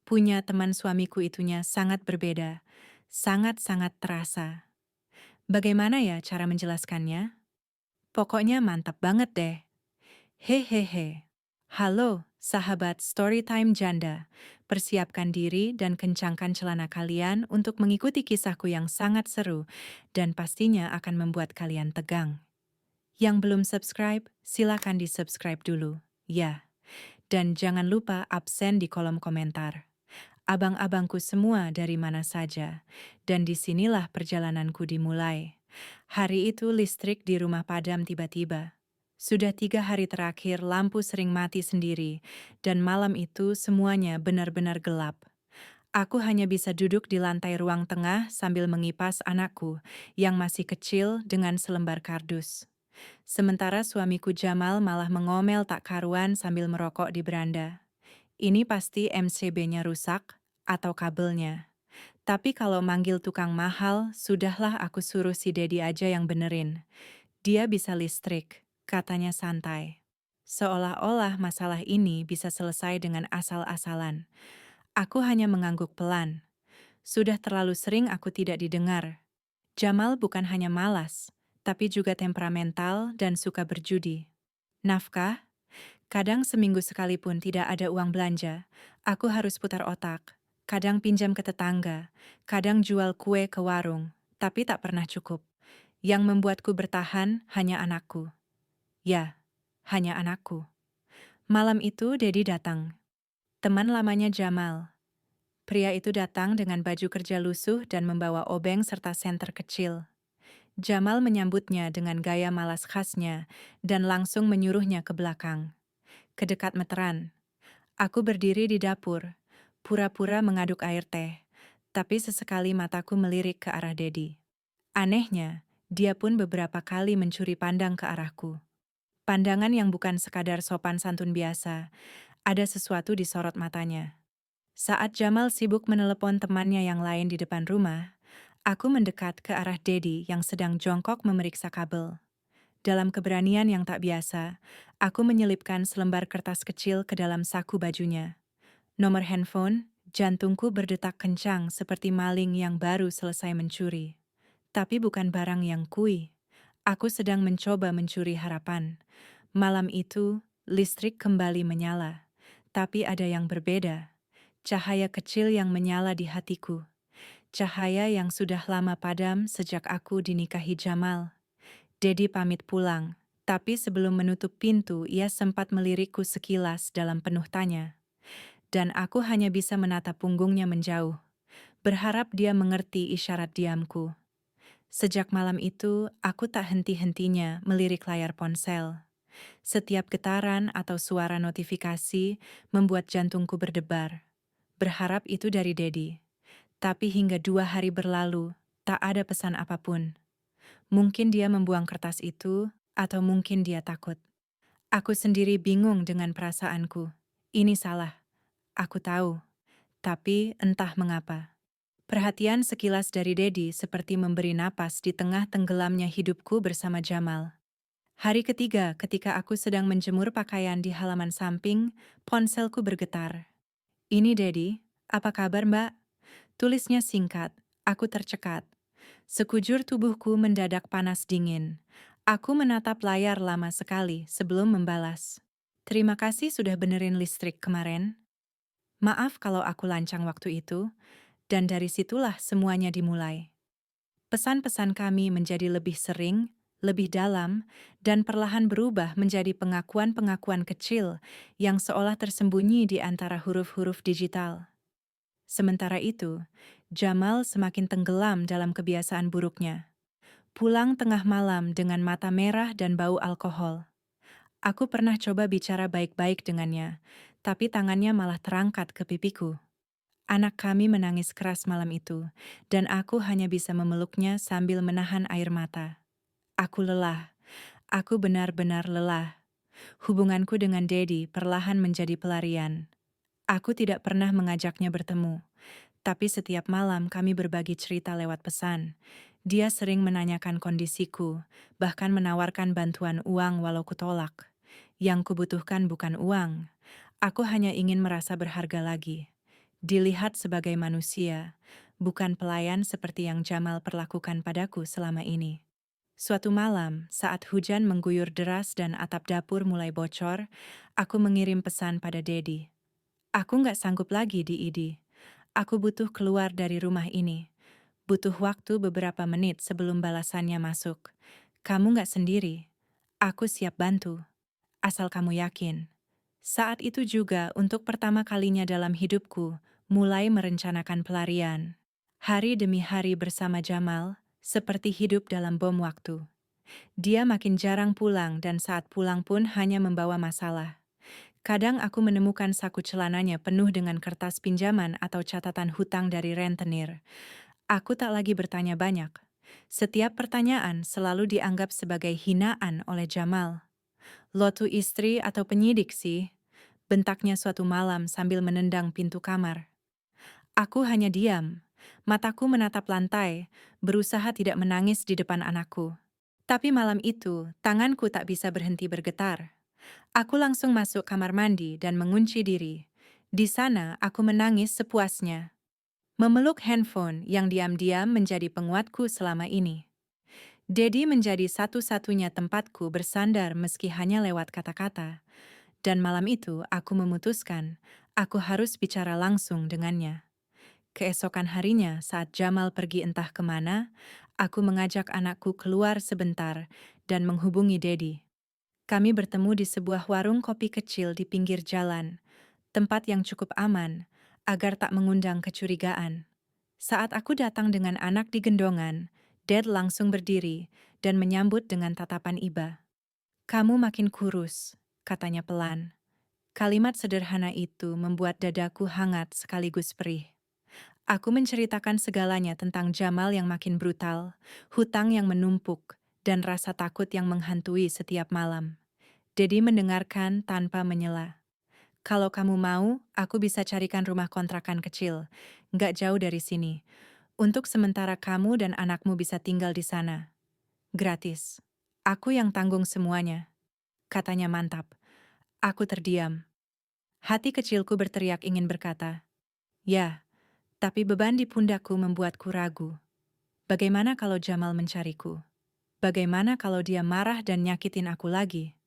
Punya teman suamiku itunya sangat berbeda, sangat-sangat terasa. Bagaimana ya cara menjelaskannya? Pokoknya mantap banget deh. Hehehe. Halo, sahabat Storytime Janda. Persiapkan diri dan kencangkan celana kalian untuk mengikuti kisahku yang sangat seru dan pastinya akan membuat kalian tegang. Yang belum subscribe, silakan di-subscribe dulu. Ya, dan jangan lupa absen di kolom komentar. Abang-abangku semua dari mana saja, dan disinilah perjalananku dimulai. Hari itu listrik di rumah padam tiba-tiba. Sudah 3 hari terakhir lampu sering mati sendiri, dan malam itu semuanya benar-benar gelap. Aku hanya bisa duduk di lantai ruang tengah sambil mengipas anakku yang masih kecil dengan selembar kardus. Sementara suamiku Jamal malah mengomel tak karuan sambil merokok di beranda. Ini pasti MCB-nya rusak atau kabelnya. Tapi kalau manggil tukang mahal, sudahlah aku suruh si Dedi aja yang benerin. Dia bisa listrik, katanya santai. Seolah-olah masalah ini bisa selesai dengan asal-asalan. Aku hanya mengangguk pelan. Sudah terlalu sering aku tidak didengar. Jamal bukan hanya malas, tapi juga temperamental dan suka berjudi. Nafkah? Kadang seminggu sekalipun tidak ada uang belanja, aku harus putar otak. Kadang pinjam ke tetangga, kadang jual kue ke warung, tapi tak pernah cukup. Yang membuatku bertahan hanya anakku. Ya, hanya anakku. Malam itu Dedi datang. Teman lamanya Jamal. Pria itu datang dengan baju kerja lusuh dan membawa obeng serta senter kecil. Jamal menyambutnya dengan gaya malas khasnya dan langsung menyuruhnya ke belakang. Kedekat meteran. Aku berdiri di dapur, pura-pura mengaduk air teh, tapi sesekali mataku melirik ke arah Dedi. Anehnya, dia pun beberapa kali mencuri pandang ke arahku. Pandangan yang bukan sekadar sopan santun biasa, ada sesuatu di sorot matanya. Saat Jamal sibuk menelepon temannya yang lain di depan rumah, aku mendekat ke arah Dedi yang sedang jongkok memeriksa kabel. Dalam keberanian yang tak biasa, aku menyelipkan selembar kertas kecil ke dalam saku bajunya. Nomor handphone, jantungku berdetak kencang seperti maling yang baru selesai mencuri. Tapi bukan barang yang kui. Aku sedang mencoba mencuri harapan. Malam itu, listrik kembali menyala. Tapi ada yang berbeda. Cahaya kecil yang menyala di hatiku. Cahaya yang sudah lama padam sejak aku dinikahi Jamal. Dedi pamit pulang, tapi sebelum menutup pintu ia sempat melirikku sekilas dalam penuh tanya. Dan aku hanya bisa menatap punggungnya menjauh, berharap dia mengerti isyarat diamku. Sejak malam itu, aku tak henti-hentinya melirik layar ponsel. Setiap getaran atau suara notifikasi membuat jantungku berdebar. Berharap itu dari Dedi. Tapi hingga 2 hari berlalu, tak ada pesan apapun. Mungkin dia membuang kertas itu, atau mungkin dia takut. Aku sendiri bingung dengan perasaanku. Ini salah. Aku tahu. Tapi entah mengapa. Perhatian sekilas dari Dedi seperti memberi napas di tengah tenggelamnya hidupku bersama Jamal. Hari ketiga ketika aku sedang menjemur pakaian di halaman samping, ponselku bergetar. Ini Dedi, apa kabar Mbak? Tulisnya singkat, aku tercekat. Sekujur tubuhku mendadak panas dingin. Aku menatap layar lama sekali sebelum membalas. Terima kasih sudah benerin listrik kemarin. Maaf kalau aku lancang waktu itu, dan dari situlah semuanya dimulai. Pesan-pesan kami menjadi lebih sering, lebih dalam, dan perlahan berubah menjadi pengakuan-pengakuan kecil yang seolah tersembunyi di antara huruf-huruf digital. Sementara itu, Jamal semakin tenggelam dalam kebiasaan buruknya. Pulang tengah malam dengan mata merah dan bau alkohol. Aku pernah coba bicara baik-baik dengannya, tapi tangannya malah terangkat ke pipiku. Anak kami menangis keras malam itu, dan aku hanya bisa memeluknya sambil menahan air mata. Aku lelah. Aku benar-benar lelah. Hubunganku dengan Dedi perlahan menjadi pelarian. Aku tidak pernah mengajaknya bertemu, tapi setiap malam kami berbagi cerita lewat pesan. Dia sering menanyakan kondisiku, bahkan menawarkan bantuan uang walau kutolak. Yang kubutuhkan bukan uang. Aku hanya ingin merasa berharga lagi. Dilihat sebagai manusia, bukan pelayan seperti yang Jamal perlakukan padaku selama ini. Suatu malam, saat hujan mengguyur deras dan atap dapur mulai bocor, aku mengirim pesan pada Dedi. Aku nggak sanggup lagi di ID. Aku butuh keluar dari rumah ini. Butuh waktu beberapa menit sebelum balasannya masuk. Kamu nggak sendiri. Aku siap bantu. Asal kamu yakin. Saat itu juga untuk pertama kalinya dalam hidupku, mulai merencanakan pelarian. Hari demi hari bersama Jamal, seperti hidup dalam bom waktu. Dia makin jarang pulang dan saat pulang pun hanya membawa masalah. Kadang aku menemukan saku celananya penuh dengan kertas pinjaman atau catatan hutang dari rentenir. Aku tak lagi bertanya banyak. Setiap pertanyaan selalu dianggap sebagai hinaan oleh Jamal. Lo tuh istri atau penyidik sih? Bentaknya suatu malam sambil menendang pintu kamar. Aku hanya diam. Mataku menatap lantai, berusaha tidak menangis di depan anakku. Tapi malam itu, tanganku tak bisa berhenti bergetar. Aku langsung masuk kamar mandi dan mengunci diri. Di sana, aku menangis sepuasnya. Memeluk handphone yang diam-diam menjadi penguatku selama ini. Dedi menjadi satu-satunya tempatku bersandar meski hanya lewat kata-kata. Dan malam itu, aku memutuskan, aku harus bicara langsung dengannya. Keesokan harinya, saat Jamal pergi entah kemana, aku mengajak anakku keluar sebentar dan menghubungi Dedi. Kami bertemu di sebuah warung kopi kecil di pinggir jalan, tempat yang cukup aman, agar tak mengundang kecurigaan. Saat aku datang dengan anak di gendongan, Dad langsung berdiri dan menyambut dengan tatapan iba. Kamu makin kurus, katanya pelan. Kalimat sederhana itu membuat dadaku hangat sekaligus perih. Aku menceritakan segalanya tentang Jamal yang makin brutal, hutang yang menumpuk, dan rasa takut yang menghantui setiap malam. Dedi mendengarkan tanpa menyela. Kalau kamu mau, aku bisa carikan rumah kontrakan kecil, nggak jauh dari sini. Untuk sementara kamu dan anakmu bisa tinggal di sana. Gratis. Aku yang tanggung semuanya. Katanya mantap. Aku terdiam. Hati kecilku berteriak ingin berkata, ya, tapi beban di pundakku membuatku ragu. Bagaimana kalau Jamal mencariku? Bagaimana kalau dia marah dan nyakitin aku lagi?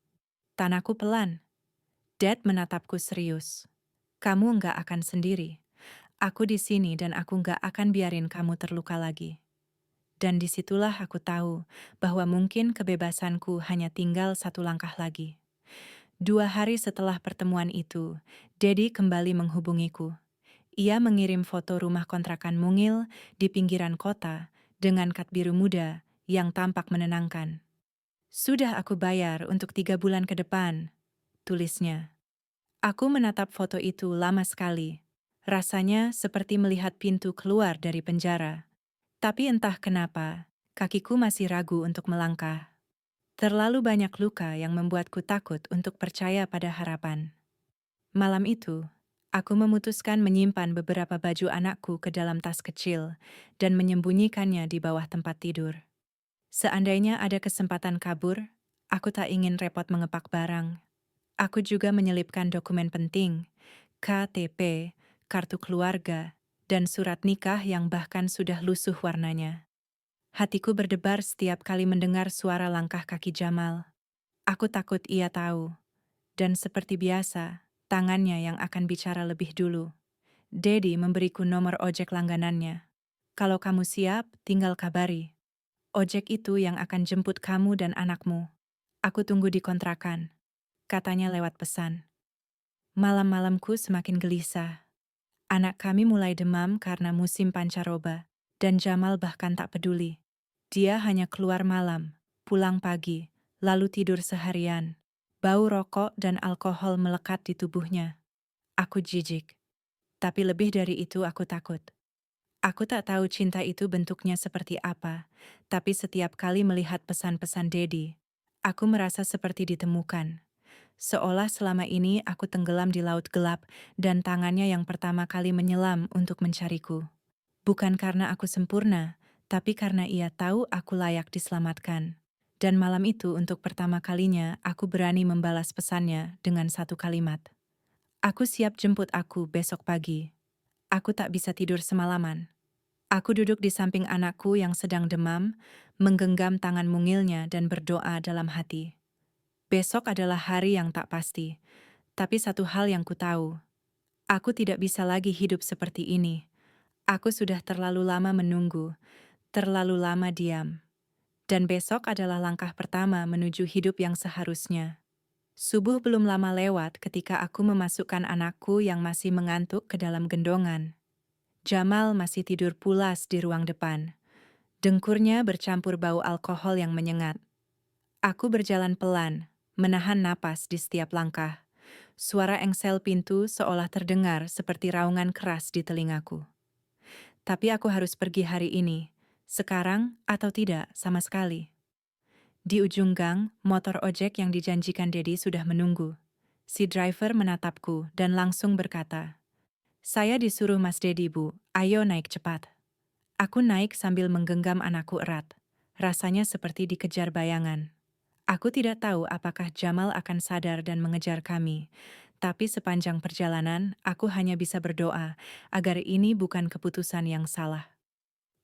Tanahku pelan. Dad menatapku serius. Kamu nggak akan sendiri. Aku di sini dan aku nggak akan biarin kamu terluka lagi. Dan disitulah aku tahu bahwa mungkin kebebasanku hanya tinggal satu langkah lagi. 2 hari setelah pertemuan itu, Dedi kembali menghubungiku. Ia mengirim foto rumah kontrakan mungil di pinggiran kota dengan kat biru muda yang tampak menenangkan. Sudah aku bayar untuk 3 bulan ke depan, tulisnya. Aku menatap foto itu lama sekali. Rasanya seperti melihat pintu keluar dari penjara. Tapi entah kenapa, kakiku masih ragu untuk melangkah. Terlalu banyak luka yang membuatku takut untuk percaya pada harapan. Malam itu, aku memutuskan menyimpan beberapa baju anakku ke dalam tas kecil dan menyembunyikannya di bawah tempat tidur. Seandainya ada kesempatan kabur, aku tak ingin repot mengepak barang. Aku juga menyelipkan dokumen penting, KTP, kartu keluarga, dan surat nikah yang bahkan sudah lusuh warnanya. Hatiku berdebar setiap kali mendengar suara langkah kaki Jamal. Aku takut ia tahu. Dan seperti biasa, tangannya yang akan bicara lebih dulu. Dedi memberiku nomor ojek langganannya. Kalau kamu siap, tinggal kabari. Ojek itu yang akan jemput kamu dan anakmu. Aku tunggu di kontrakan, katanya lewat pesan. Malam-malamku semakin gelisah. Anak kami mulai demam karena musim pancaroba, dan Jamal bahkan tak peduli. Dia hanya keluar malam, pulang pagi, lalu tidur seharian. Bau rokok dan alkohol melekat di tubuhnya. Aku jijik. Tapi lebih dari itu aku takut. Aku tak tahu cinta itu bentuknya seperti apa, tapi setiap kali melihat pesan-pesan Dedi, aku merasa seperti ditemukan. Seolah selama ini aku tenggelam di laut gelap dan tangannya yang pertama kali menyelam untuk mencariku. Bukan karena aku sempurna, tapi karena ia tahu aku layak diselamatkan. Dan malam itu untuk pertama kalinya aku berani membalas pesannya dengan satu kalimat. Aku siap jemput aku besok pagi. Aku tak bisa tidur semalaman. Aku duduk di samping anakku yang sedang demam, menggenggam tangan mungilnya dan berdoa dalam hati. Besok adalah hari yang tak pasti, tapi satu hal yang ku tahu, aku tidak bisa lagi hidup seperti ini. Aku sudah terlalu lama menunggu, terlalu lama diam. Dan besok adalah langkah pertama menuju hidup yang seharusnya. Subuh belum lama lewat ketika aku memasukkan anakku yang masih mengantuk ke dalam gendongan. Jamal masih tidur pulas di ruang depan. Dengkurnya bercampur bau alkohol yang menyengat. Aku berjalan pelan, menahan napas di setiap langkah. Suara engsel pintu seolah terdengar seperti raungan keras di telingaku. Tapi aku harus pergi hari ini, sekarang atau tidak sama sekali. Di ujung gang, motor ojek yang dijanjikan Dedi sudah menunggu. Si driver menatapku dan langsung berkata, "Saya disuruh Mas Dedi, Bu. Ayo naik cepat." Aku naik sambil menggenggam anakku erat. Rasanya seperti dikejar bayangan. Aku tidak tahu apakah Jamal akan sadar dan mengejar kami. Tapi sepanjang perjalanan, aku hanya bisa berdoa agar ini bukan keputusan yang salah.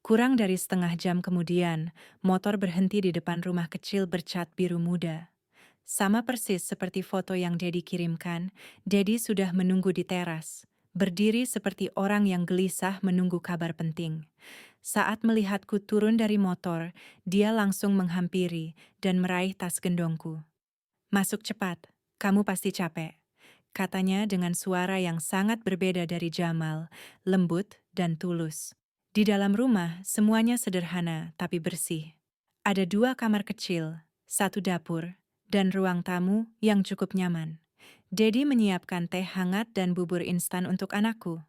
Kurang dari setengah jam kemudian, motor berhenti di depan rumah kecil bercat biru muda. Sama persis seperti foto yang Dedi kirimkan, Dedi sudah menunggu di teras, berdiri seperti orang yang gelisah menunggu kabar penting. Saat melihatku turun dari motor, dia langsung menghampiri dan meraih tas gendongku. "Masuk cepat, kamu pasti capek," katanya dengan suara yang sangat berbeda dari Jamal, lembut dan tulus. Di dalam rumah, semuanya sederhana tapi bersih. Ada 2 kamar kecil, 1 dapur, dan ruang tamu yang cukup nyaman. Dedi menyiapkan teh hangat dan bubur instan untuk anakku.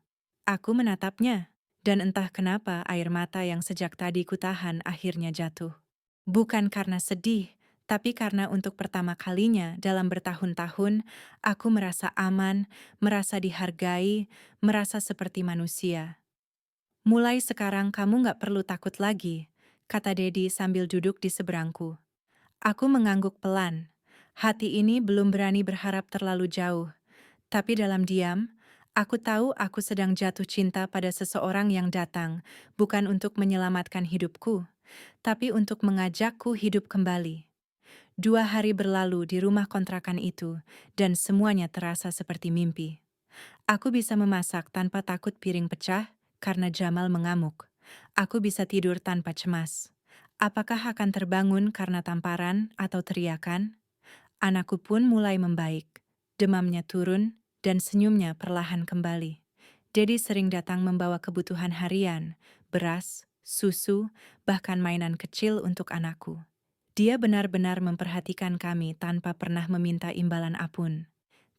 Aku menatapnya, dan entah kenapa air mata yang sejak tadi kutahan akhirnya jatuh. Bukan karena sedih, tapi karena untuk pertama kalinya dalam bertahun-tahun, aku merasa aman, merasa dihargai, merasa seperti manusia. "Mulai sekarang kamu nggak perlu takut lagi," kata Dedi sambil duduk di seberangku. Aku mengangguk pelan. Hati ini belum berani berharap terlalu jauh. Tapi dalam diam, aku tahu aku sedang jatuh cinta pada seseorang yang datang, bukan untuk menyelamatkan hidupku, tapi untuk mengajakku hidup kembali. 2 hari berlalu di rumah kontrakan itu, dan semuanya terasa seperti mimpi. Aku bisa memasak tanpa takut piring pecah karena Jamal mengamuk. Aku bisa tidur tanpa cemas. Apakah akan terbangun karena tamparan atau teriakan? Anakku pun mulai membaik. Demamnya turun dan senyumnya perlahan kembali. Dedi sering datang membawa kebutuhan harian, beras, susu, bahkan mainan kecil untuk anakku. Dia benar-benar memperhatikan kami tanpa pernah meminta imbalan apun.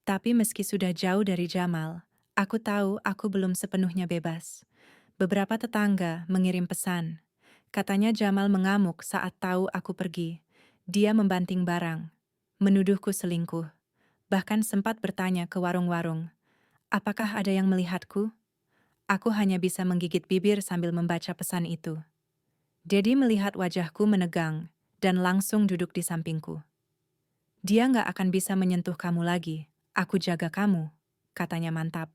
Tapi meski sudah jauh dari Jamal, aku tahu aku belum sepenuhnya bebas. Beberapa tetangga mengirim pesan. Katanya Jamal mengamuk saat tahu aku pergi. Dia membanting barang, menuduhku selingkuh. Bahkan sempat bertanya ke warung-warung, apakah ada yang melihatku? Aku hanya bisa menggigit bibir sambil membaca pesan itu. Dedi melihat wajahku menegang dan langsung duduk di sampingku. "Dia nggak akan bisa menyentuh kamu lagi. Aku jaga kamu," katanya mantap.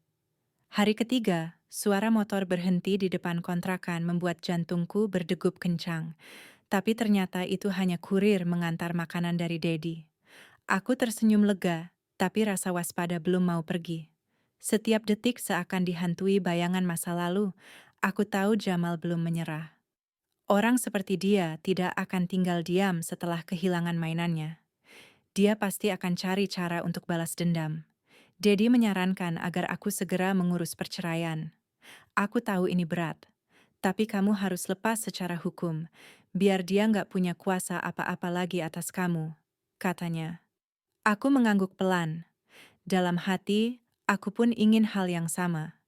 Hari ketiga, suara motor berhenti di depan kontrakan membuat jantungku berdegup kencang. Tapi ternyata itu hanya kurir mengantar makanan dari Dedi. Aku tersenyum lega, tapi rasa waspada belum mau pergi. Setiap detik seakan dihantui bayangan masa lalu, aku tahu Jamal belum menyerah. Orang seperti dia tidak akan tinggal diam setelah kehilangan mainannya. Dia pasti akan cari cara untuk balas dendam. Dedi menyarankan agar aku segera mengurus perceraian. "Aku tahu ini berat, tapi kamu harus lepas secara hukum, biar dia nggak punya kuasa apa-apa lagi atas kamu," katanya. Aku mengangguk pelan. Dalam hati, aku pun ingin hal yang sama.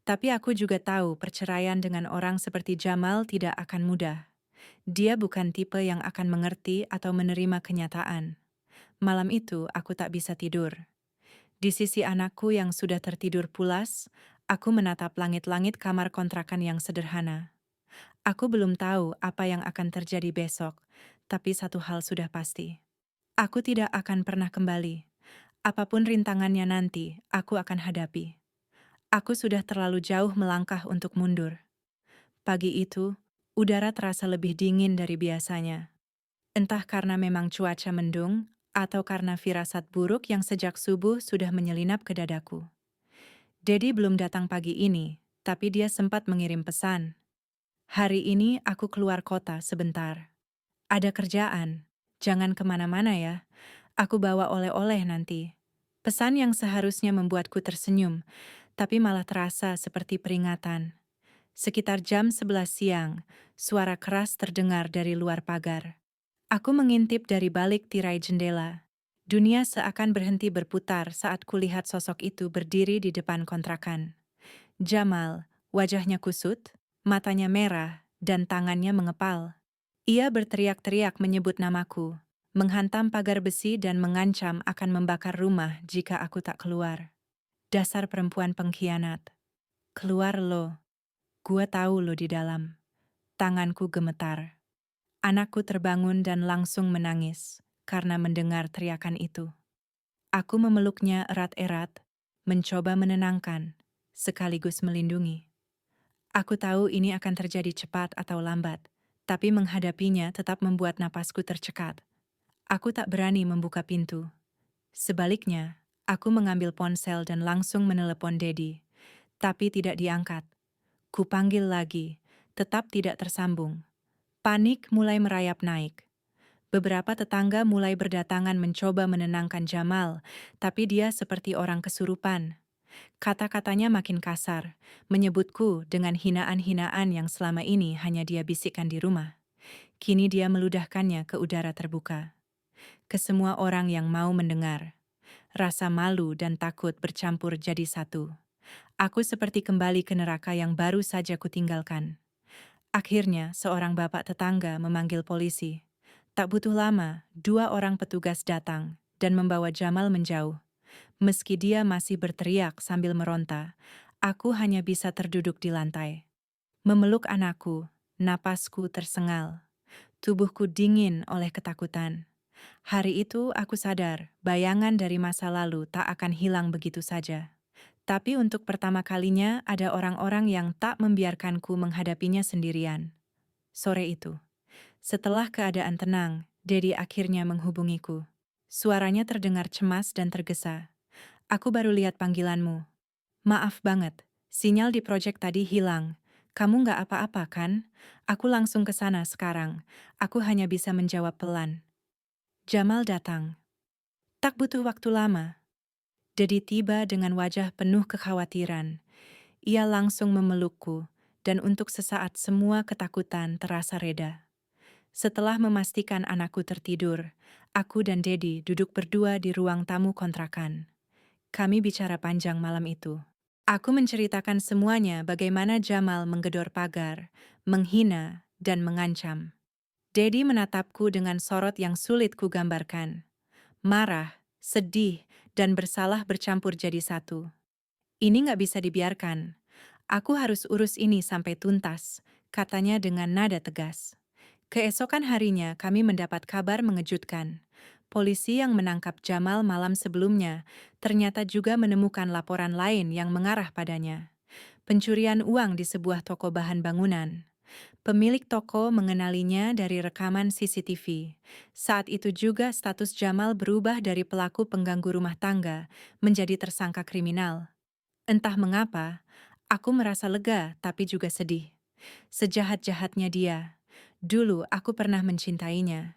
Tapi aku juga tahu perceraian dengan orang seperti Jamal tidak akan mudah. Dia bukan tipe yang akan mengerti atau menerima kenyataan. Malam itu aku tak bisa tidur. Di sisi anakku yang sudah tertidur pulas, aku menatap langit-langit kamar kontrakan yang sederhana. Aku belum tahu apa yang akan terjadi besok, tapi satu hal sudah pasti. Aku tidak akan pernah kembali. Apapun rintangannya nanti, aku akan hadapi. Aku sudah terlalu jauh melangkah untuk mundur. Pagi itu, udara terasa lebih dingin dari biasanya. Entah karena memang cuaca mendung, atau karena firasat buruk yang sejak subuh sudah menyelinap ke dadaku. Dedi belum datang pagi ini, tapi dia sempat mengirim pesan. Hari ini aku keluar kota sebentar. Ada kerjaan. Jangan kemana-mana ya. Aku bawa oleh-oleh nanti. Pesan yang seharusnya membuatku tersenyum, tapi malah terasa seperti peringatan. Sekitar jam 11 siang, suara keras terdengar dari luar pagar. Aku mengintip dari balik tirai jendela. Dunia seakan berhenti berputar saat kulihat sosok itu berdiri di depan kontrakan. Jamal, wajahnya kusut, matanya merah, dan tangannya mengepal. Ia berteriak-teriak menyebut namaku, menghantam pagar besi dan mengancam akan membakar rumah jika aku tak keluar. Dasar perempuan pengkhianat. Keluar lo. Gua tahu lo di dalam. Tanganku gemetar. Anakku terbangun dan langsung menangis karena mendengar teriakan itu. Aku memeluknya erat-erat, mencoba menenangkan, sekaligus melindungi. Aku tahu ini akan terjadi cepat atau lambat, tapi menghadapinya tetap membuat napasku tercekat. Aku tak berani membuka pintu. Sebaliknya, aku mengambil ponsel dan langsung menelepon Dedi, tapi tidak diangkat. Kupanggil lagi, tetap tidak tersambung. Panik mulai merayap naik. Beberapa tetangga mulai berdatangan mencoba menenangkan Jamal, tapi dia seperti orang kesurupan. Kata-katanya makin kasar, menyebutku dengan hinaan-hinaan yang selama ini hanya dia bisikkan di rumah. Kini dia meludahkannya ke udara terbuka. Ke semua orang yang mau mendengar. Rasa malu dan takut bercampur jadi satu. Aku seperti kembali ke neraka yang baru saja kutinggalkan. Akhirnya, seorang bapak tetangga memanggil polisi. Tak butuh lama, 2 orang petugas datang dan membawa Jamal menjauh. Meski dia masih berteriak sambil meronta, aku hanya bisa terduduk di lantai. Memeluk anakku, napasku tersengal. Tubuhku dingin oleh ketakutan. Hari itu aku sadar, bayangan dari masa lalu tak akan hilang begitu saja. Tapi untuk pertama kalinya ada orang-orang yang tak membiarkanku menghadapinya sendirian. Sore itu, setelah keadaan tenang, Dedi akhirnya menghubungiku. Suaranya terdengar cemas dan tergesa. Aku baru lihat panggilanmu. Maaf banget, sinyal di proyek tadi hilang. Kamu nggak apa-apa kan? Aku langsung ke sana sekarang. Aku hanya bisa menjawab pelan. Jamal datang. Tak butuh waktu lama. Dedi tiba dengan wajah penuh kekhawatiran. Ia langsung memelukku, dan untuk sesaat semua ketakutan terasa reda. Setelah memastikan anakku tertidur, aku dan Dedi duduk berdua di ruang tamu kontrakan. Kami bicara panjang malam itu. Aku menceritakan semuanya bagaimana Jamal menggedor pagar, menghina, dan mengancam. Dedi menatapku dengan sorot yang sulit kugambarkan. Marah, sedih, dan bersalah bercampur jadi satu. Ini nggak bisa dibiarkan. Aku harus urus ini sampai tuntas, katanya dengan nada tegas. Keesokan harinya kami mendapat kabar mengejutkan. Polisi yang menangkap Jamal malam sebelumnya ternyata juga menemukan laporan lain yang mengarah padanya. Pencurian uang di sebuah toko bahan bangunan. Pemilik toko mengenalinya dari rekaman CCTV. Saat itu juga status Jamal berubah dari pelaku pengganggu rumah tangga menjadi tersangka kriminal. Entah mengapa, aku merasa lega tapi juga sedih. Sejahat-jahatnya dia. Dulu aku pernah mencintainya.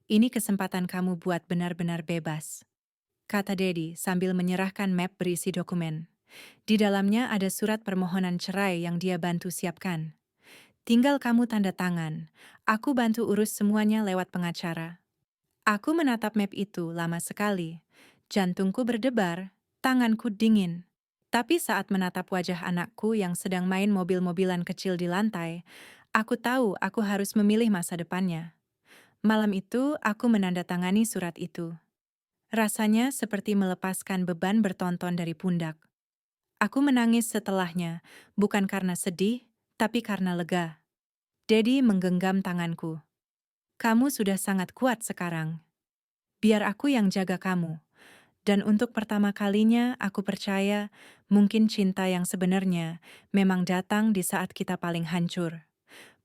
Ini kesempatan kamu buat benar-benar bebas, kata Dedi sambil menyerahkan map berisi dokumen. Di dalamnya ada surat permohonan cerai yang dia bantu siapkan. Tinggal kamu tanda tangan. Aku bantu urus semuanya lewat pengacara. Aku menatap map itu lama sekali. Jantungku berdebar, tanganku dingin. Tapi saat menatap wajah anakku yang sedang main mobil-mobilan kecil di lantai, aku tahu aku harus memilih masa depannya. Malam itu, aku menandatangani surat itu. Rasanya seperti melepaskan beban bertonton dari pundak. Aku menangis setelahnya, bukan karena sedih, tapi karena lega. Dedi menggenggam tanganku. Kamu sudah sangat kuat sekarang. Biar aku yang jaga kamu. Dan untuk pertama kalinya aku percaya mungkin cinta yang sebenarnya memang datang di saat kita paling hancur.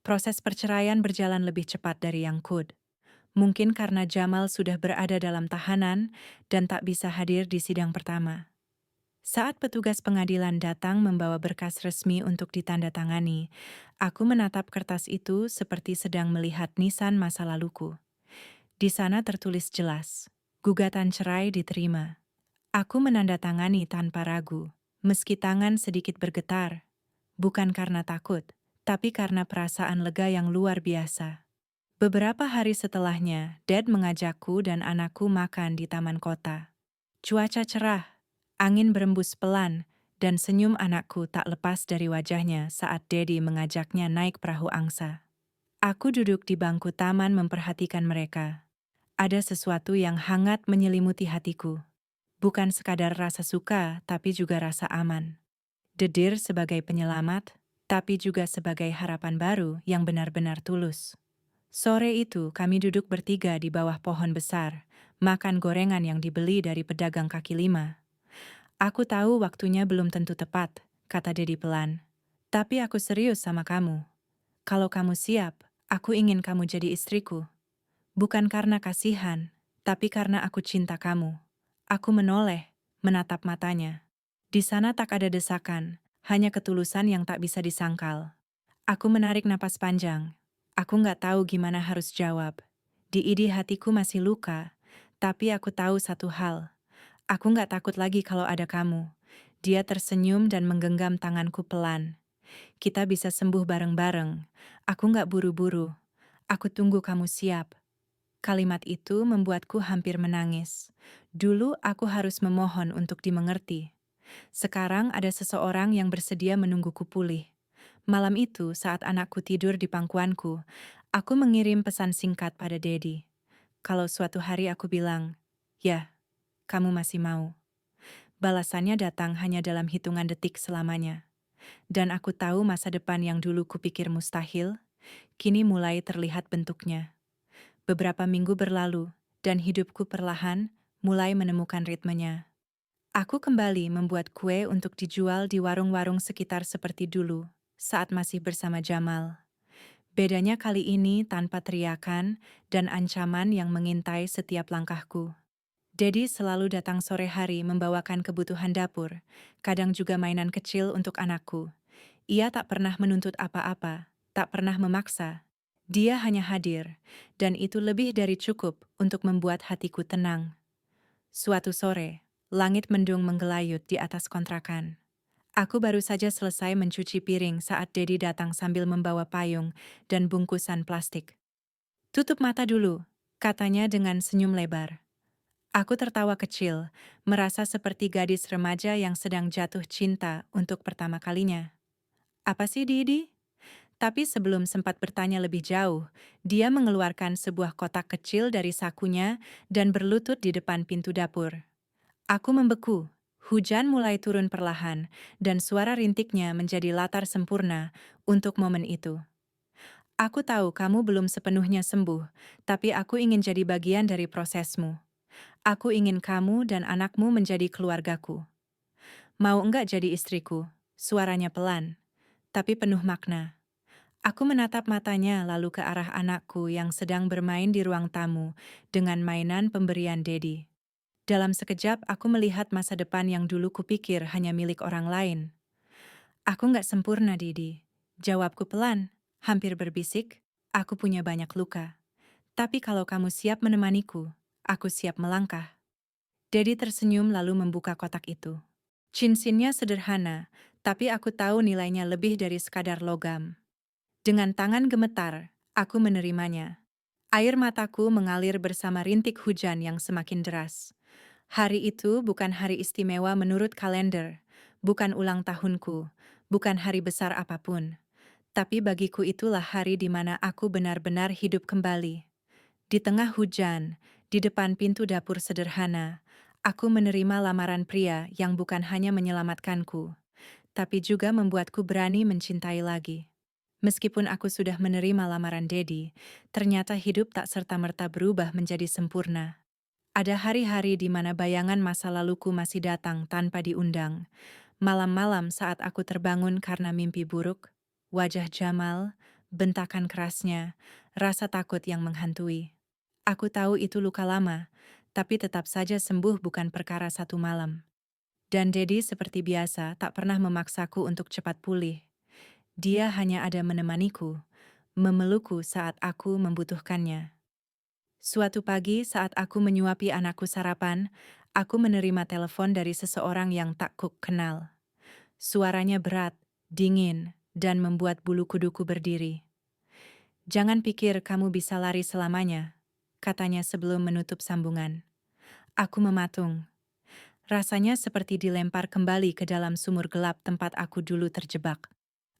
Proses perceraian berjalan lebih cepat dari yang kud. Mungkin karena Jamal sudah berada dalam tahanan dan tak bisa hadir di sidang pertama. Saat petugas pengadilan datang membawa berkas resmi untuk ditandatangani, aku menatap kertas itu seperti sedang melihat nisan masa laluku. Di sana tertulis jelas, gugatan cerai diterima. Aku menandatangani tanpa ragu, meski tangan sedikit bergetar, bukan karena takut, tapi karena perasaan lega yang luar biasa. Beberapa hari setelahnya, Dad mengajakku dan anakku makan di taman kota. Cuaca cerah, angin berembus pelan, dan senyum anakku tak lepas dari wajahnya saat Daddy mengajaknya naik perahu angsa. Aku duduk di bangku taman memperhatikan mereka. Ada sesuatu yang hangat menyelimuti hatiku. Bukan sekadar rasa suka, tapi juga rasa aman. Dedir sebagai penyelamat, tapi juga sebagai harapan baru yang benar-benar tulus. Sore itu kami duduk bertiga di bawah pohon besar, makan gorengan yang dibeli dari pedagang kaki lima. Aku tahu waktunya belum tentu tepat, kata Dedi pelan. Tapi aku serius sama kamu. Kalau kamu siap, aku ingin kamu jadi istriku. Bukan karena kasihan, tapi karena aku cinta kamu. Aku menoleh, menatap matanya. Di sana tak ada desakan, hanya ketulusan yang tak bisa disangkal. Aku menarik napas panjang. Aku nggak tahu gimana harus jawab. Di idi hatiku masih luka, tapi aku tahu satu hal. Aku nggak takut lagi kalau ada kamu. Dia tersenyum dan menggenggam tanganku pelan. Kita bisa sembuh bareng-bareng. Aku nggak buru-buru. Aku tunggu kamu siap. Kalimat itu membuatku hampir menangis. Dulu aku harus memohon untuk dimengerti. Sekarang ada seseorang yang bersedia menungguku pulih. Malam itu, saat anakku tidur di pangkuanku, aku mengirim pesan singkat pada Dedi. Kalau suatu hari aku bilang, "Ya, kamu masih mau." Balasannya datang hanya dalam hitungan detik selamanya. Dan aku tahu masa depan yang dulu kupikir mustahil, kini mulai terlihat bentuknya. Beberapa minggu berlalu, dan hidupku perlahan mulai menemukan ritmenya. Aku kembali membuat kue untuk dijual di warung-warung sekitar seperti dulu, saat masih bersama Jamal. Bedanya kali ini tanpa teriakan dan ancaman yang mengintai setiap langkahku. Dedi selalu datang sore hari membawakan kebutuhan dapur, kadang juga mainan kecil untuk anakku. Ia tak pernah menuntut apa-apa, tak pernah memaksa. Dia hanya hadir, dan itu lebih dari cukup untuk membuat hatiku tenang. Suatu sore, langit mendung menggelayut di atas kontrakan. Aku baru saja selesai mencuci piring saat Dedi datang sambil membawa payung dan bungkusan plastik. "Tutup mata dulu," katanya dengan senyum lebar. Aku tertawa kecil, merasa seperti gadis remaja yang sedang jatuh cinta untuk pertama kalinya. "Apa sih, Didi?" Tapi sebelum sempat bertanya lebih jauh, dia mengeluarkan sebuah kotak kecil dari sakunya dan berlutut di depan pintu dapur. Aku membeku. Hujan mulai turun perlahan, dan suara rintiknya menjadi latar sempurna untuk momen itu. "Aku tahu kamu belum sepenuhnya sembuh, tapi aku ingin jadi bagian dari prosesmu. Aku ingin kamu dan anakmu menjadi keluargaku. Mau enggak jadi istriku?" Suaranya pelan, tapi penuh makna. Aku menatap matanya lalu ke arah anakku yang sedang bermain di ruang tamu dengan mainan pemberian Dedi. Dalam sekejap aku melihat masa depan yang dulu kupikir hanya milik orang lain. "Aku nggak sempurna, Didi." Jawabku pelan, hampir berbisik, "Aku punya banyak luka. Tapi kalau kamu siap menemaniku, aku siap melangkah." Dedi tersenyum lalu membuka kotak itu. Cincinnya sederhana, tapi aku tahu nilainya lebih dari sekadar logam. Dengan tangan gemetar, aku menerimanya. Air mataku mengalir bersama rintik hujan yang semakin deras. Hari itu bukan hari istimewa menurut kalender, bukan ulang tahunku, bukan hari besar apapun. Tapi bagiku itulah hari di mana aku benar-benar hidup kembali. Di tengah hujan, di depan pintu dapur sederhana, aku menerima lamaran pria yang bukan hanya menyelamatkanku, tapi juga membuatku berani mencintai lagi. Meskipun aku sudah menerima lamaran Dedi, ternyata hidup tak serta-merta berubah menjadi sempurna. Ada hari-hari di mana bayangan masa laluku masih datang tanpa diundang. Malam-malam saat aku terbangun karena mimpi buruk, wajah Jamal, bentakan kerasnya, rasa takut yang menghantui. Aku tahu itu luka lama, tapi tetap saja sembuh bukan perkara satu malam. Dan Dedi seperti biasa tak pernah memaksaku untuk cepat pulih. Dia hanya ada menemaniku, memelukku saat aku membutuhkannya. Suatu pagi saat aku menyuapi anakku sarapan, aku menerima telepon dari seseorang yang tak ku kenal. Suaranya berat, dingin, dan membuat bulu kuduku berdiri. "Jangan pikir kamu bisa lari selamanya," katanya sebelum menutup sambungan. Aku mematung. Rasanya seperti dilempar kembali ke dalam sumur gelap tempat aku dulu terjebak.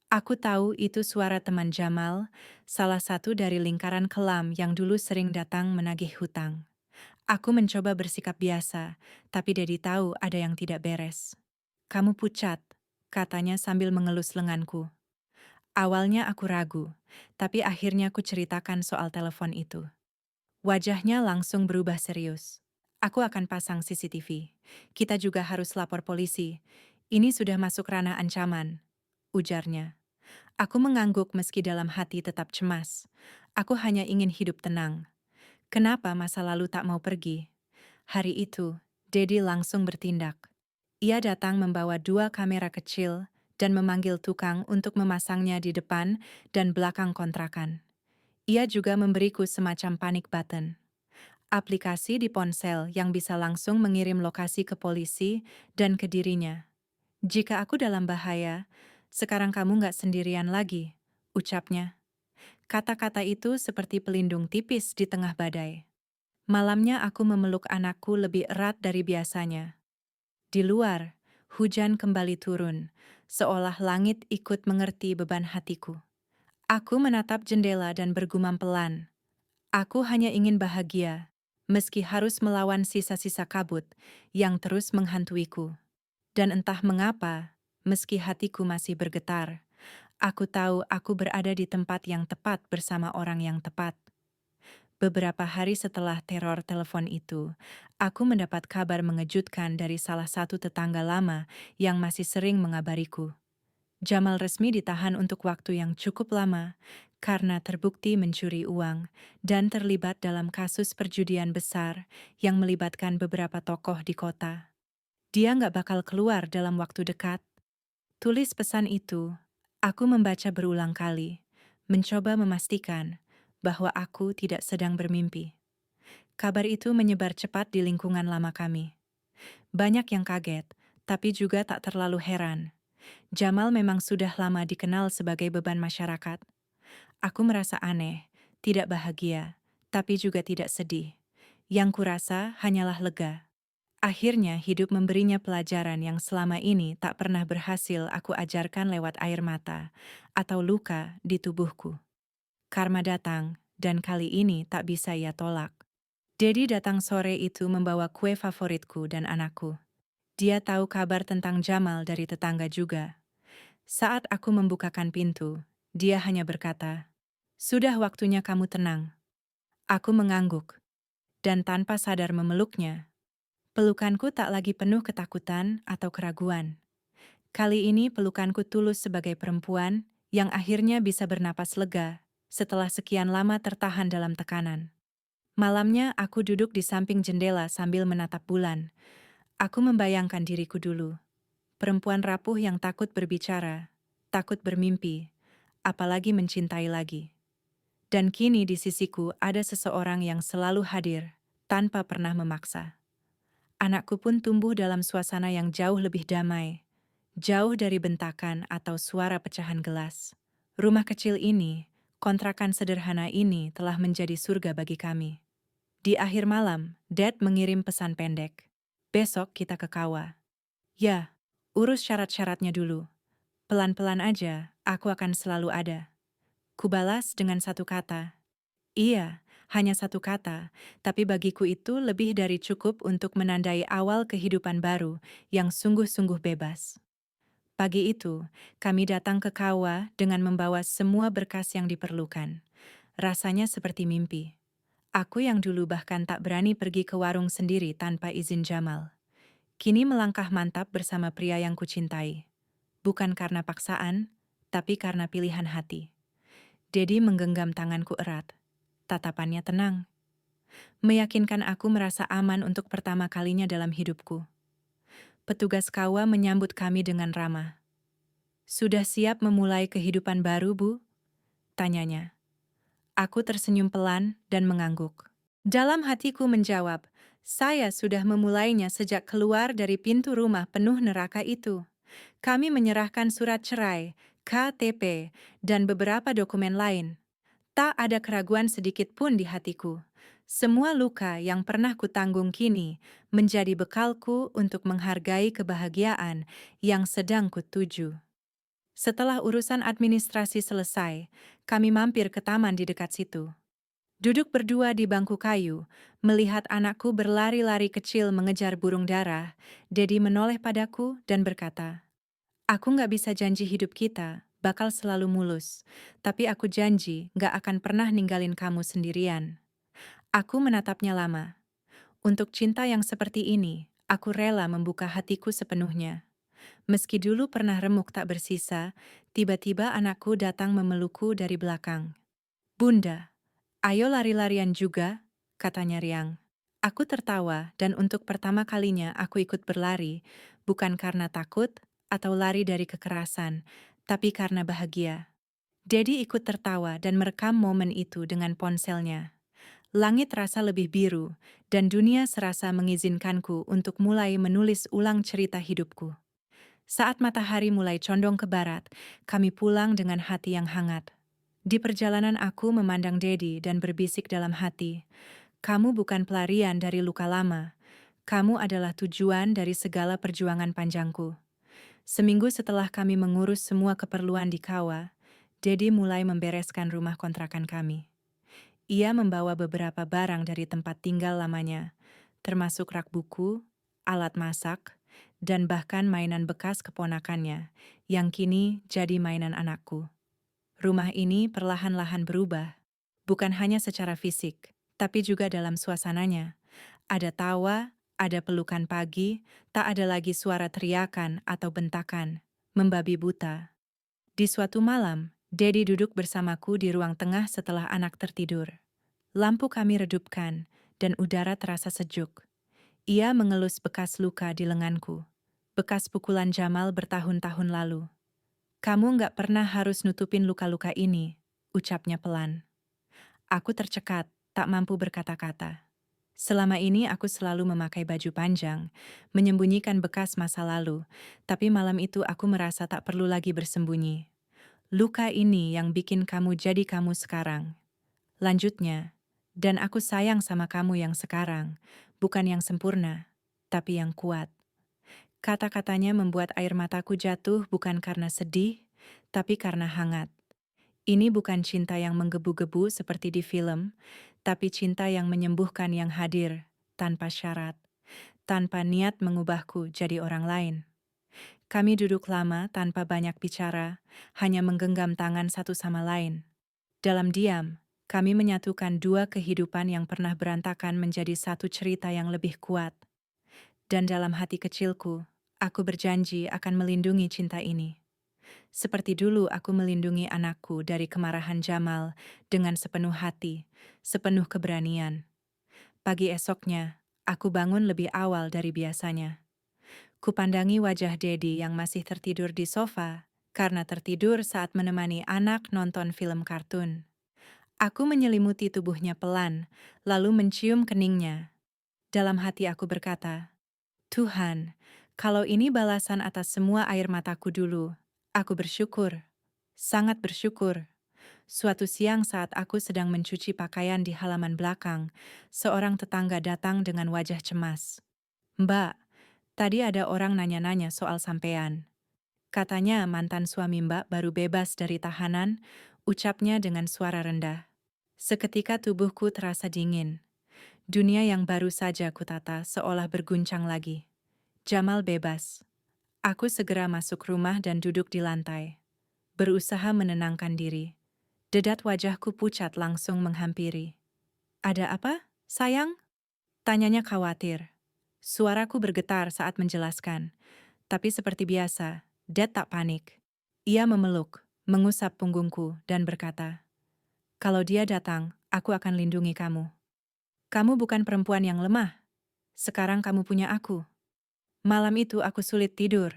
Aku tahu itu suara teman Jamal, salah satu dari lingkaran kelam yang dulu sering datang menagih hutang. Aku mencoba bersikap biasa, tapi Dedi tahu ada yang tidak beres. "Kamu pucat," katanya sambil mengelus lenganku. Awalnya aku ragu, tapi akhirnya aku ceritakan soal telepon itu. Wajahnya langsung berubah serius. "Aku akan pasang CCTV. Kita juga harus lapor polisi. Ini sudah masuk ranah ancaman," ujarnya. Aku mengangguk meski dalam hati tetap cemas. Aku hanya ingin hidup tenang. Kenapa masa lalu tak mau pergi? Hari itu, Dedi langsung bertindak. Ia datang membawa 2 kamera kecil dan memanggil tukang untuk memasangnya di depan dan belakang kontrakan. Ia juga memberiku semacam panic button, aplikasi di ponsel yang bisa langsung mengirim lokasi ke polisi dan ke dirinya. "Jika aku dalam bahaya, sekarang kamu nggak sendirian lagi," ucapnya. Kata-kata itu seperti pelindung tipis di tengah badai. Malamnya aku memeluk anakku lebih erat dari biasanya. Di luar, hujan kembali turun, seolah langit ikut mengerti beban hatiku. Aku menatap jendela dan bergumam pelan. Aku hanya ingin bahagia, meski harus melawan sisa-sisa kabut yang terus menghantuiku. Dan entah mengapa, meski hatiku masih bergetar, aku tahu aku berada di tempat yang tepat bersama orang yang tepat. Beberapa hari setelah teror telepon itu, aku mendapat kabar mengejutkan dari salah satu tetangga lama yang masih sering mengabariku. Jamal resmi ditahan untuk waktu yang cukup lama karena terbukti mencuri uang dan terlibat dalam kasus perjudian besar yang melibatkan beberapa tokoh di kota. Dia nggak bakal keluar dalam waktu dekat. Tulis pesan itu, aku membaca berulang kali, mencoba memastikan bahwa aku tidak sedang bermimpi. Kabar itu menyebar cepat di lingkungan lama kami. Banyak yang kaget, tapi juga tak terlalu heran. Jamal memang sudah lama dikenal sebagai beban masyarakat. Aku merasa aneh, tidak bahagia, tapi juga tidak sedih. Yang kurasa hanyalah lega. Akhirnya hidup memberinya pelajaran yang selama ini tak pernah berhasil aku ajarkan lewat air mata atau luka di tubuhku. Karma datang, dan kali ini tak bisa ia tolak. Dedi datang sore itu membawa kue favoritku dan anakku. Dia tahu kabar tentang Jamal dari tetangga juga. Saat aku membukakan pintu, dia hanya berkata, "Sudah waktunya kamu tenang." Aku mengangguk, dan tanpa sadar memeluknya. Pelukanku tak lagi penuh ketakutan atau keraguan. Kali ini pelukanku tulus sebagai perempuan yang akhirnya bisa bernapas lega setelah sekian lama tertahan dalam tekanan. Malamnya aku duduk di samping jendela sambil menatap bulan. Aku membayangkan diriku dulu. Perempuan rapuh yang takut berbicara, takut bermimpi, apalagi mencintai lagi. Dan kini di sisiku ada seseorang yang selalu hadir, tanpa pernah memaksa. Anakku pun tumbuh dalam suasana yang jauh lebih damai, jauh dari bentakan atau suara pecahan gelas. Rumah kecil ini, kontrakan sederhana ini telah menjadi surga bagi kami. Di akhir malam, Dad mengirim pesan pendek. "Besok kita ke Kawa." "Ya, urus syarat-syaratnya dulu. Pelan-pelan aja, aku akan selalu ada." Kubalas dengan satu kata. Iya, hanya satu kata, tapi bagiku itu lebih dari cukup untuk menandai awal kehidupan baru yang sungguh-sungguh bebas. Pagi itu, kami datang ke Kawa dengan membawa semua berkas yang diperlukan. Rasanya seperti mimpi. Aku yang dulu bahkan tak berani pergi ke warung sendiri tanpa izin Jamal. Kini melangkah mantap bersama pria yang kucintai. Bukan karena paksaan, tapi karena pilihan hati. Dedi menggenggam tanganku erat. Tatapannya tenang, meyakinkan aku merasa aman untuk pertama kalinya dalam hidupku. Petugas KUA menyambut kami dengan ramah. "Sudah siap memulai kehidupan baru, Bu?" tanyanya. Aku tersenyum pelan dan mengangguk. Dalam hatiku menjawab, saya sudah memulainya sejak keluar dari pintu rumah penuh neraka itu. Kami menyerahkan surat cerai, KTP, dan beberapa dokumen lain. Tak ada keraguan sedikit pun di hatiku. Semua luka yang pernah kutanggung kini menjadi bekalku untuk menghargai kebahagiaan yang sedang kutuju. Setelah urusan administrasi selesai, kami mampir ke taman di dekat situ. Duduk berdua di bangku kayu, melihat anakku berlari-lari kecil mengejar burung dara, Dedi menoleh padaku dan berkata, "Aku nggak bisa janji hidup kita bakal selalu mulus, tapi aku janji nggak akan pernah ninggalin kamu sendirian." Aku menatapnya lama. Untuk cinta yang seperti ini, aku rela membuka hatiku sepenuhnya. Meski dulu pernah remuk tak bersisa, tiba-tiba anakku datang memelukku dari belakang. "Bunda, ayo lari-larian juga," katanya riang. Aku tertawa dan untuk pertama kalinya aku ikut berlari, bukan karena takut atau lari dari kekerasan, tapi karena bahagia. Dedi ikut tertawa dan merekam momen itu dengan ponselnya. Langit terasa lebih biru, dan dunia serasa mengizinkanku untuk mulai menulis ulang cerita hidupku. Saat matahari mulai condong ke barat, kami pulang dengan hati yang hangat. Di perjalanan aku memandang Dedi dan berbisik dalam hati, "Kamu bukan pelarian dari luka lama. Kamu adalah tujuan dari segala perjuangan panjangku." Seminggu setelah kami mengurus semua keperluan di KUA, Dedi mulai membereskan rumah kontrakan kami. Ia membawa beberapa barang dari tempat tinggal lamanya, termasuk rak buku, alat masak, dan bahkan mainan bekas keponakannya, yang kini jadi mainan anakku. Rumah ini perlahan-lahan berubah, bukan hanya secara fisik, tapi juga dalam suasananya. Ada tawa, ada pelukan pagi, tak ada lagi suara teriakan atau bentakan, membabi buta. Di suatu malam, Dedi duduk bersamaku di ruang tengah setelah anak tertidur. Lampu kami redupkan, dan udara terasa sejuk. Ia mengelus bekas luka di lenganku, bekas pukulan Jamal bertahun-tahun lalu. "Kamu nggak pernah harus nutupin luka-luka ini," ucapnya pelan. Aku tercekat, tak mampu berkata-kata. Selama ini aku selalu memakai baju panjang, menyembunyikan bekas masa lalu, tapi malam itu aku merasa tak perlu lagi bersembunyi. "Luka ini yang bikin kamu jadi kamu sekarang," lanjutnya, "dan aku sayang sama kamu yang sekarang, bukan yang sempurna, tapi yang kuat." Kata-katanya membuat air mataku jatuh bukan karena sedih, tapi karena hangat. Ini bukan cinta yang menggebu-gebu seperti di film, tapi cinta yang menyembuhkan yang hadir, tanpa syarat, tanpa niat mengubahku jadi orang lain. Kami duduk lama tanpa banyak bicara, hanya menggenggam tangan satu sama lain. Dalam diam, kami menyatukan dua kehidupan yang pernah berantakan menjadi satu cerita yang lebih kuat. Dan dalam hati kecilku, aku berjanji akan melindungi cinta ini. Seperti dulu aku melindungi anakku dari kemarahan Jamal dengan sepenuh hati, sepenuh keberanian. Pagi esoknya, aku bangun lebih awal dari biasanya. Kupandangi wajah Dedi yang masih tertidur di sofa, karena tertidur saat menemani anak nonton film kartun. Aku menyelimuti tubuhnya pelan, lalu mencium keningnya. Dalam hati aku berkata, "Tuhan, kalau ini balasan atas semua air mataku dulu, aku bersyukur, sangat bersyukur." Suatu siang saat aku sedang mencuci pakaian di halaman belakang, seorang tetangga datang dengan wajah cemas. "Mbak, tadi ada orang nanya-nanya soal sampean. Katanya mantan suami Mbak baru bebas dari tahanan," ucapnya dengan suara rendah. Seketika tubuhku terasa dingin. Dunia yang baru saja kutata seolah berguncang lagi. Jamal bebas. Aku segera masuk rumah dan duduk di lantai. Berusaha menenangkan diri. Dedat wajahku pucat langsung menghampiri. Ada apa, sayang? Tanyanya khawatir. Suaraku bergetar saat menjelaskan. Tapi seperti biasa, Dad tak panik. Ia memeluk, mengusap punggungku, dan berkata, "Kalau dia datang, aku akan lindungi kamu. Kamu bukan perempuan yang lemah. Sekarang kamu punya aku." Malam itu aku sulit tidur.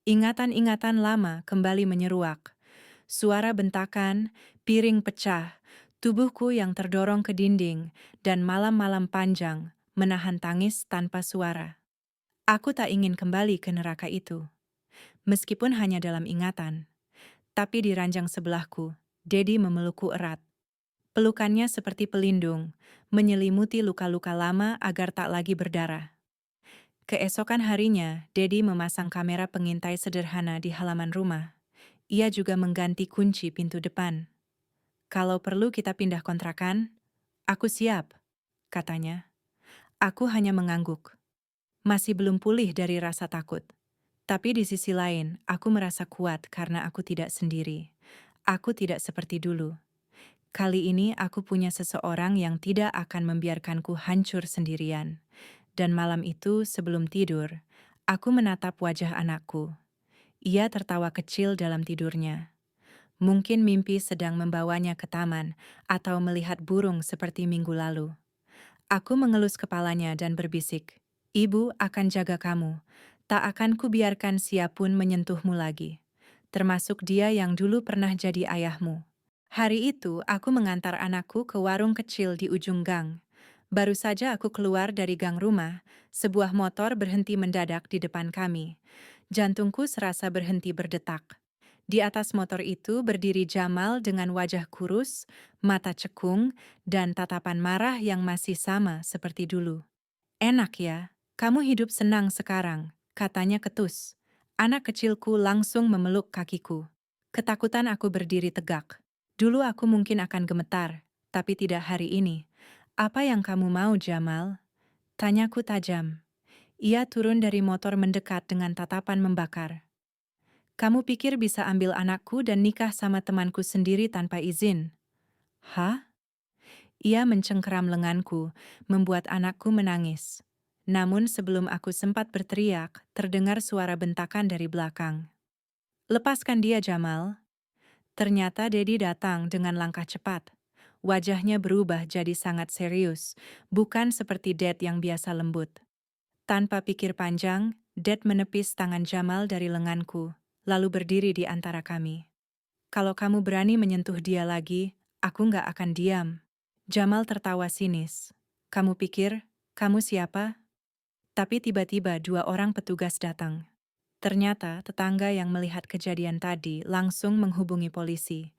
Ingatan-ingatan lama kembali menyeruak. Suara bentakan, piring pecah, tubuhku yang terdorong ke dinding, dan malam-malam panjang menahan tangis tanpa suara. Aku tak ingin kembali ke neraka itu, meskipun hanya dalam ingatan. Tapi di ranjang sebelahku, Dedi memelukku erat. Pelukannya seperti pelindung, menyelimuti luka-luka lama agar tak lagi berdarah. Keesokan harinya, Dedi memasang kamera pengintai sederhana di halaman rumah. Ia juga mengganti kunci pintu depan. "Kalau perlu kita pindah kontrakan, aku siap," katanya. Aku hanya mengangguk. Masih belum pulih dari rasa takut. Tapi di sisi lain, aku merasa kuat karena aku tidak sendiri. Aku tidak seperti dulu. Kali ini aku punya seseorang yang tidak akan membiarkanku hancur sendirian. Dan malam itu sebelum tidur, aku menatap wajah anakku. Ia tertawa kecil dalam tidurnya. Mungkin mimpi sedang membawanya ke taman atau melihat burung seperti minggu lalu. Aku mengelus kepalanya dan berbisik, "Ibu akan jaga kamu. Tak akan kubiarkan siapapun menyentuhmu lagi. Termasuk dia yang dulu pernah jadi ayahmu." Hari itu aku mengantar anakku ke warung kecil di ujung gang. Baru saja aku keluar dari gang rumah, sebuah motor berhenti mendadak di depan kami. Jantungku serasa berhenti berdetak. Di atas motor itu berdiri Jamal dengan wajah kurus, mata cekung, dan tatapan marah yang masih sama seperti dulu. "Enak ya, kamu hidup senang sekarang," katanya ketus. Anak kecilku langsung memeluk kakiku. Ketakutan aku berdiri tegak. Dulu aku mungkin akan gemetar, tapi tidak hari ini. "Apa yang kamu mau, Jamal?" Tanyaku tajam. Ia turun dari motor mendekat dengan tatapan membakar. "Kamu pikir bisa ambil anakku dan nikah sama temanku sendiri tanpa izin?" "Hah?" Ia mencengkeram lenganku, membuat anakku menangis. Namun sebelum aku sempat berteriak, terdengar suara bentakan dari belakang. "Lepaskan dia, Jamal." Ternyata Dedi datang dengan langkah cepat. Wajahnya berubah jadi sangat serius, bukan seperti Dad yang biasa lembut. Tanpa pikir panjang, Dad menepis tangan Jamal dari lenganku, lalu berdiri di antara kami. "Kalau kamu berani menyentuh dia lagi, aku nggak akan diam." Jamal tertawa sinis. "Kamu pikir, kamu siapa?" Tapi tiba-tiba dua orang petugas datang. Ternyata tetangga yang melihat kejadian tadi langsung menghubungi polisi.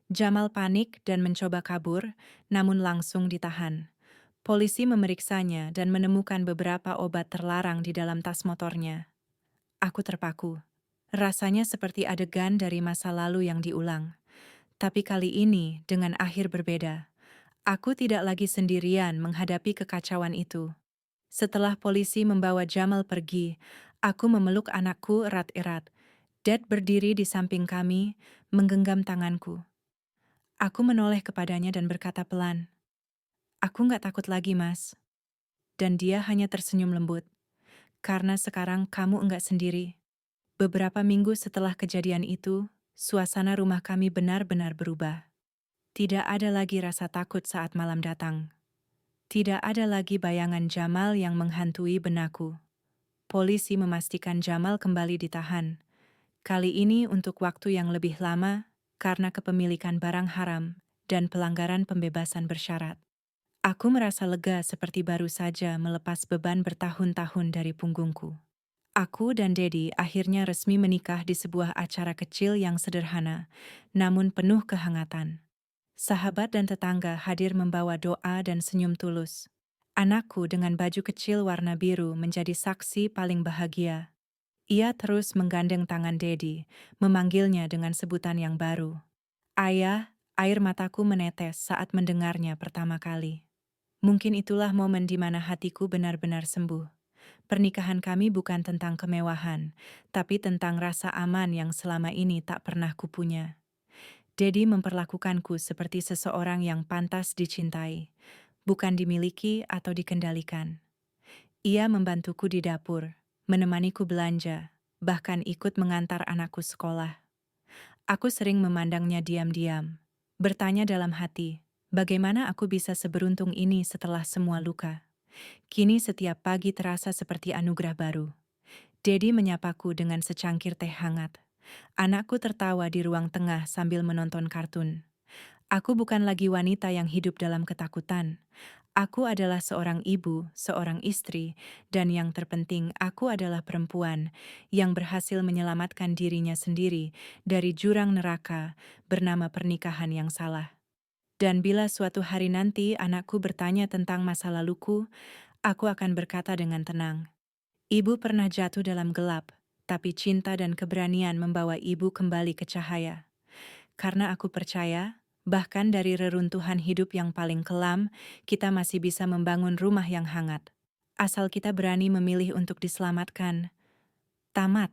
Jamal panik dan mencoba kabur, namun langsung ditahan. Polisi memeriksanya dan menemukan beberapa obat terlarang di dalam tas motornya. Aku terpaku. Rasanya seperti adegan dari masa lalu yang diulang. Tapi kali ini dengan akhir berbeda. Aku tidak lagi sendirian menghadapi kekacauan itu. Setelah polisi membawa Jamal pergi, aku memeluk anakku erat-erat. Dad berdiri di samping kami, menggenggam tanganku. Aku menoleh kepadanya dan berkata pelan, "Aku nggak takut lagi, Mas." Dan dia hanya tersenyum lembut. "Karena sekarang kamu enggak sendiri." Beberapa minggu setelah kejadian itu, suasana rumah kami benar-benar berubah. Tidak ada lagi rasa takut saat malam datang. Tidak ada lagi bayangan Jamal yang menghantui benakku. Polisi memastikan Jamal kembali ditahan. Kali ini untuk waktu yang lebih lama karena kepemilikan barang haram dan pelanggaran pembebasan bersyarat. Aku merasa lega seperti baru saja melepas beban bertahun-tahun dari punggungku. Aku dan Dedi akhirnya resmi menikah di sebuah acara kecil yang sederhana, namun penuh kehangatan. Sahabat dan tetangga hadir membawa doa dan senyum tulus. Anakku dengan baju kecil warna biru menjadi saksi paling bahagia. Ia terus menggandeng tangan Dedi, memanggilnya dengan sebutan yang baru. "Ayah." Air mataku menetes saat mendengarnya pertama kali. Mungkin itulah momen di mana hatiku benar-benar sembuh. Pernikahan kami bukan tentang kemewahan, tapi tentang rasa aman yang selama ini tak pernah kupunya. Dedi memperlakukanku seperti seseorang yang pantas dicintai. bukan dimiliki atau dikendalikan. Ia membantuku di dapur, menemaniku belanja, bahkan ikut mengantar anakku sekolah. Aku sering memandangnya diam-diam, bertanya dalam hati, bagaimana aku bisa seberuntung ini setelah semua luka. Kini setiap pagi terasa seperti anugerah baru. Dedi menyapaku dengan secangkir teh hangat. Anakku tertawa di ruang tengah sambil menonton kartun. Aku bukan lagi wanita yang hidup dalam ketakutan. Aku adalah seorang ibu, seorang istri, dan yang terpenting, aku adalah perempuan yang berhasil menyelamatkan dirinya sendiri dari jurang neraka bernama pernikahan yang salah. Dan bila suatu hari nanti anakku bertanya tentang masa laluku, aku akan berkata dengan tenang, "Ibu pernah jatuh dalam gelap, tapi cinta dan keberanian membawa ibu kembali ke cahaya." Karena aku percaya, bahkan dari reruntuhan hidup yang paling kelam, kita masih bisa membangun rumah yang hangat. Asal kita berani memilih untuk diselamatkan. Tamat.